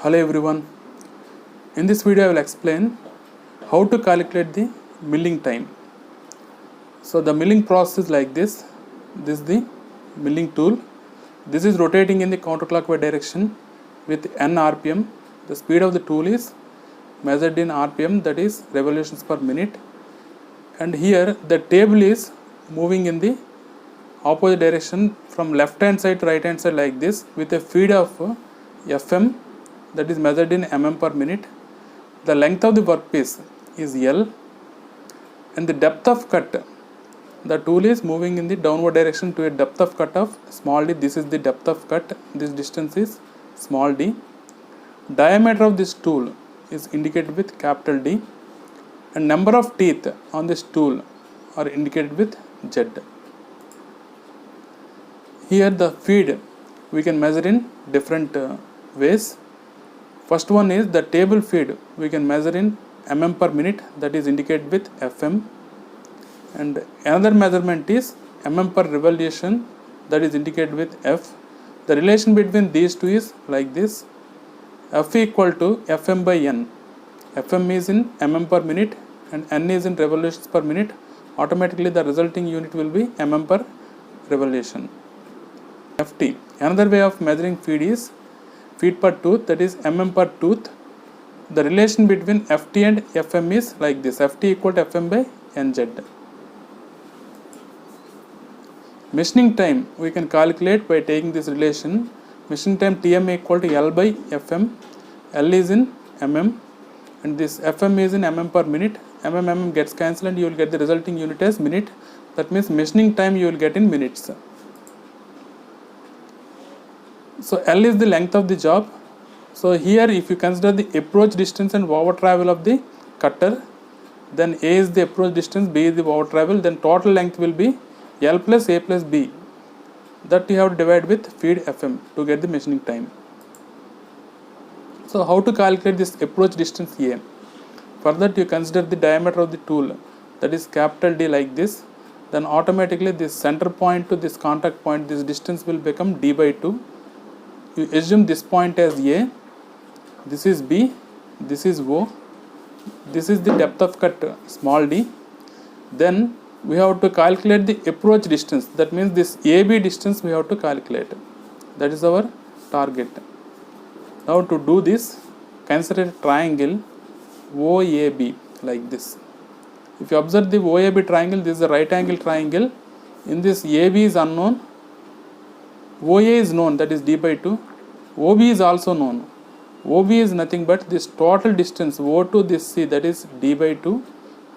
Hello everyone. In this video I will explain how to calculate the milling time. So the milling process is like this. This is the milling tool. This is rotating in the counterclockwise direction with n rpm. The speed of the tool is measured in rpm, that is revolutions per minute. And here the table is moving in the opposite direction from left hand side to right hand side like this with a feed of fm, that is measured in mm per minute. The length of the workpiece is L and the depth of cut, the tool is moving in the downward direction to a depth of cut of small d. This is the depth of cut, this distance is small d. Diameter of this tool is indicated with capital D and number of teeth on this tool are indicated with Z. Here the feed we can measure in different ways. First one is the table feed we can measure in mm per minute, that is indicated with fm, and another measurement is mm per revolution, that is indicated with f. The relation between these two is like this: f equal to fm by n. Fm is in mm per minute and n is in revolutions per minute. Automatically the resulting unit will be mm per revolution. Ft. Another way of measuring feed is feed per tooth, that is mm per tooth. The relation between Ft and Fm is like this: Ft equal to Fm by Nz. Machining time we can calculate by taking this relation. Machining time Tm equal to L by Fm. L is in mm and this Fm is in mm per minute. Mm gets cancelled and you will get the resulting unit as minute. That means machining time you will get in minutes. So L is the length of the job. So here if you consider the approach distance and over travel of the cutter, then A is the approach distance, B is the over travel, then total length will be L plus A plus B. That you have to divide with feed Fm to get the machining time. So how to calculate this approach distance A? For that you consider the diameter of the tool, that is capital D, like this. Then automatically this center point to this contact point, this distance will become D by 2. You assume this point as A, this is B, this is O, this is the depth of cut small d. Then we have to calculate the approach distance, that means this AB distance we have to calculate. That is our target. Now to do this, consider a triangle OAB like this. If you observe the OAB triangle, this is a right angle triangle. In this AB is unknown, OA is known, that is D by 2. OB is also known. OB is nothing but this total distance O to this C, that is D by 2,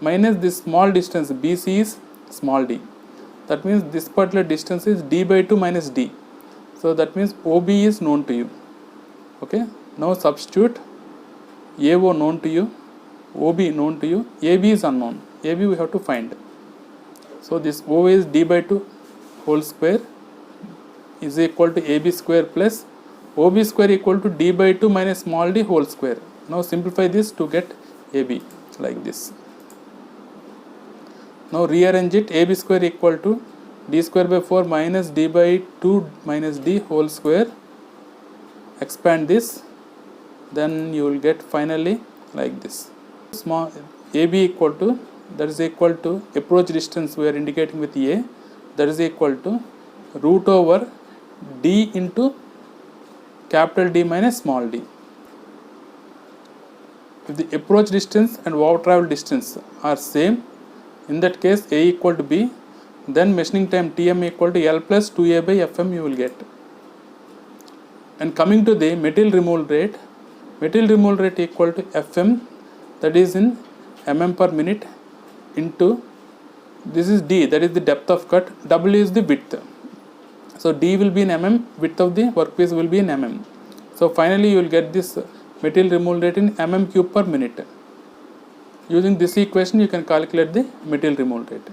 minus this small distance BC is small d. That means this particular distance is D by 2 minus D. So that means OB is known to you. Okay. Now substitute AO known to you, OB known to you, AB is unknown. AB we have to find. So this O is D by 2 whole square is equal to AB square plus OB square equal to D by 2 minus small d whole square. Now simplify this to get AB like this. Now rearrange it. AB square equal to D square by 4 minus D by 2 minus D whole square. Expand this, then you will get finally like this. Small AB equal to, that is equal to approach distance we are indicating with A, that is equal to root over D into capital D minus small d. If the approach distance and over travel distance are same, in that case A equal to B, then machining time Tm equal to L plus 2A by Fm you will get. And coming to the material removal rate equal to Fm, that is in mm per minute, into this is D, that is the depth of cut, W is the width. So D will be in mm, width of the workpiece will be in mm. So finally you will get this material removal rate in mm cube per minute. Using this equation you can calculate the material removal rate.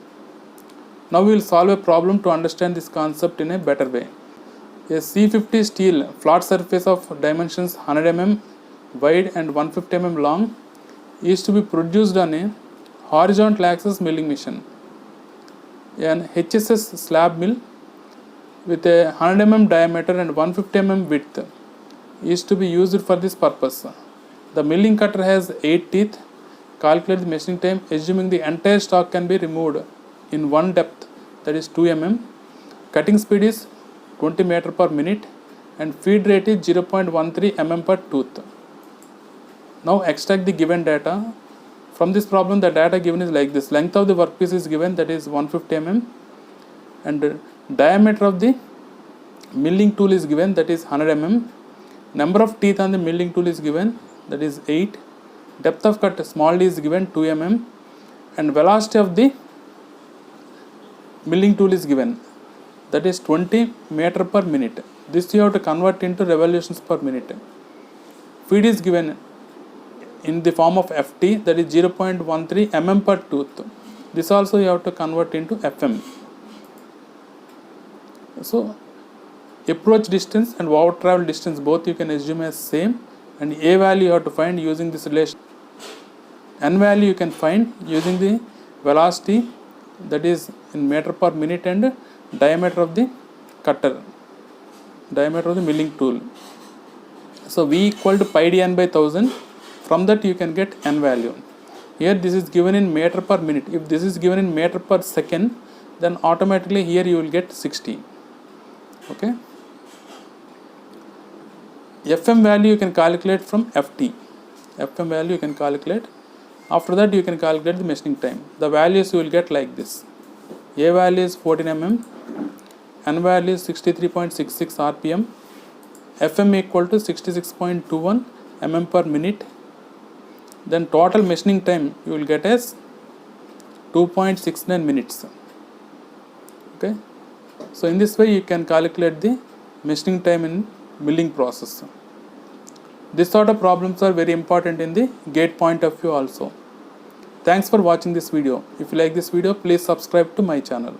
Now we will solve a problem to understand this concept in a better way. A C50 steel flat surface of dimensions 100 mm wide and 150 mm long is to be produced on a horizontal axis milling machine. An HSS slab mill with a 100 mm diameter and 150 mm width is to be used for this purpose. The milling cutter has 8 teeth. Calculate the machining time assuming the entire stock can be removed in one depth, that is 2 mm. Cutting speed is 20 meter per minute and feed rate is 0.13 mm per tooth. Now extract the given data. From this problem the data given is like this. Length of the workpiece is given, that is 150 mm, and diameter of the milling tool is given, that is 100 mm. Number of teeth on the milling tool is given, that is 8. Depth of cut small d is given, 2 mm, and velocity of the milling tool is given, that is 20 meter per minute. This you have to convert into revolutions per minute. Feed is given in the form of FT, that is 0.13 mm per tooth. This also you have to convert into FM. So approach distance and over travel distance both you can assume as same, and A value you have to find using this relation. N value you can find using the velocity, that is in meter per minute, and diameter of the cutter, diameter of the milling tool. So V equal to pi d n by 1000. From that you can get N value. Here this is given in meter per minute. If this is given in meter per second, then automatically here you will get 60. Okay. FM value you can calculate from FT. FM value you can calculate. After that you can calculate the machining time. The values you will get like this. A value is 14 mm, N value is 63.66 rpm, FM equal to 66.21 mm per minute. Then total machining time you will get as 2.69 minutes. Okay. So in this way you can calculate the machining time in milling process. This sort of problems are very important in the gate point of view also. Thanks for watching this video. If you like this video, please subscribe to my channel.